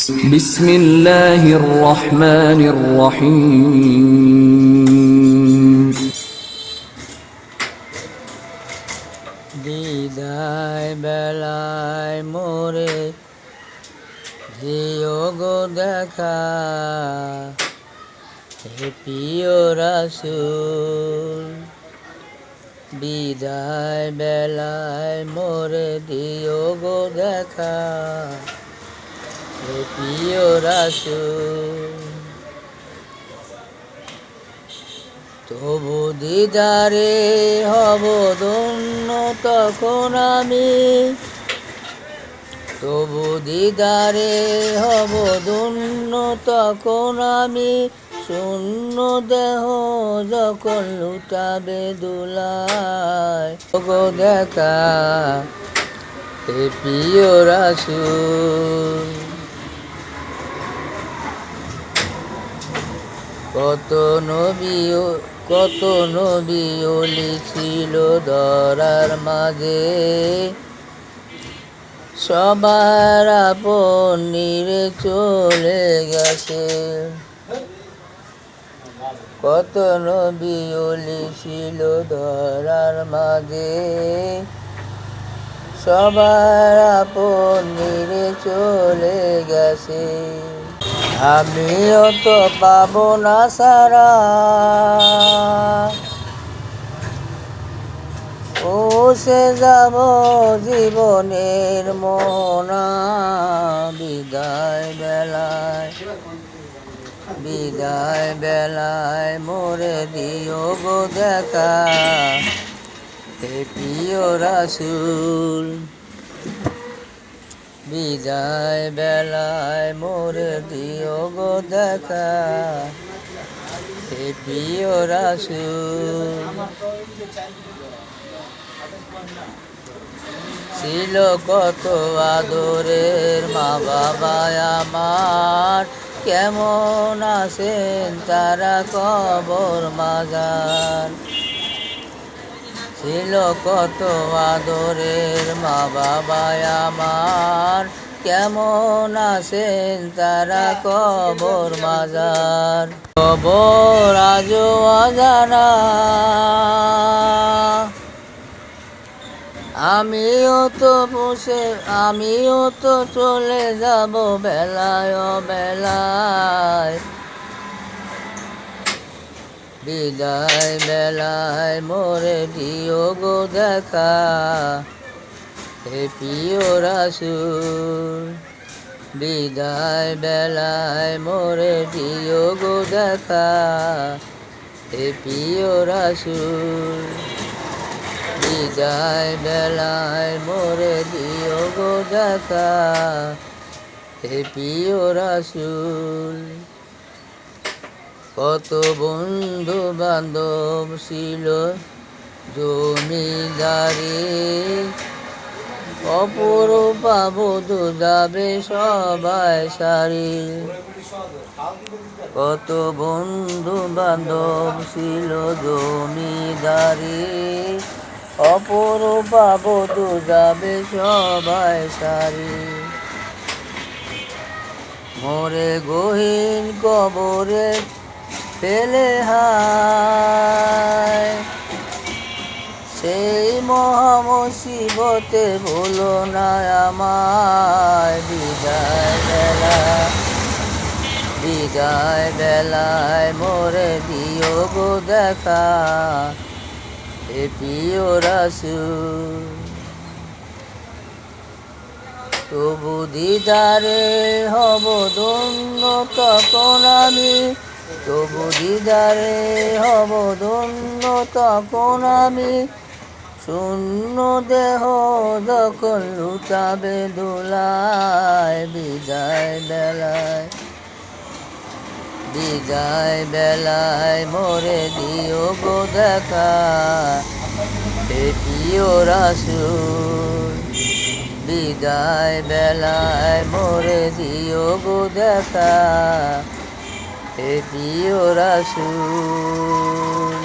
বিসমিল্লাহির রহমানির রহিম। বিদায় বেলায় মোরে দিও গো দেখা, হে প্রিয় রাসূল। বিদায় বেলায় মোরে দিও গো দেখা, হে প্রিয় রাসূল। তবু দিদারে হব ধন্য তখন আমি, তবু দিদারে হব ধন্য তখন আমি। শূন্য দেহ যখন লুটাবে দুলায় গো দেখা, হে প্রিয় রাসূল। কত নবী ওলি ছিল ধরার মাঝে, সবার আপন নিরে চলে গেছে। কত নবী ওলি ছিল ধরার মাঝে, সবার আপন নিরে চলে গেছে। আমিও তো পাবো না সারা, পৌঁছে যাব জীবনের মোহনা। বিদায় বেলায় মোরে দিও গো দেখা, হে প্রিয় রাসূল। বিদায় বেলায় মোরে দিও গো দেখা, হে প্রিয় রাসূল। ছিল কত আদরের মা বাবা আমার, কেমন আছেন তারা কবর মাজার। ছিল কত আদরের মা বাবা আমার, কেমন আছেন তারা কবর মাজার। কবর আজও অজানা, আমিও তো চলে যাব বেলায় বেলায়। বিদায় বেলায় মোরে দিও গো দেখা, হে প্রিয় রাসূল। বিদায় বেলায় মোরে দিও গো দেখা, হে প্রিয় রাসূল। বিদায় বেলায় মোরে দিও গো দেখা, হে প্রিয় রাসূল। কত বন্ধু বান্ধব ছিল জমিদারি, অপরূপা বধূ যাবে সবাই সারি। কত বন্ধু বান্ধব ছিল জমিদারি, অপরূপা বধূ যাবে সবাই সারি। মোরে গহীন কবরে ফেলে হায়, সেই মহামুসিবতে ভুলো না আমায়। বিদায় বেলায় মোরে দিও গো দেখা, হে প্রিয় রাসূল। তবু দিদারে হব ধন্য তখন আমি, তবু দিদারে হব ধন্য তখন আমি। শূন্য দেহ যখন লুটাবে দোলায়। বিদায় বেলায় মোরে দিও গো দেখা, হে প্রিয় রাসূল। বিদায় বেলায় মোরে দিও গো দেখা, হে প্রিয় রাসূল।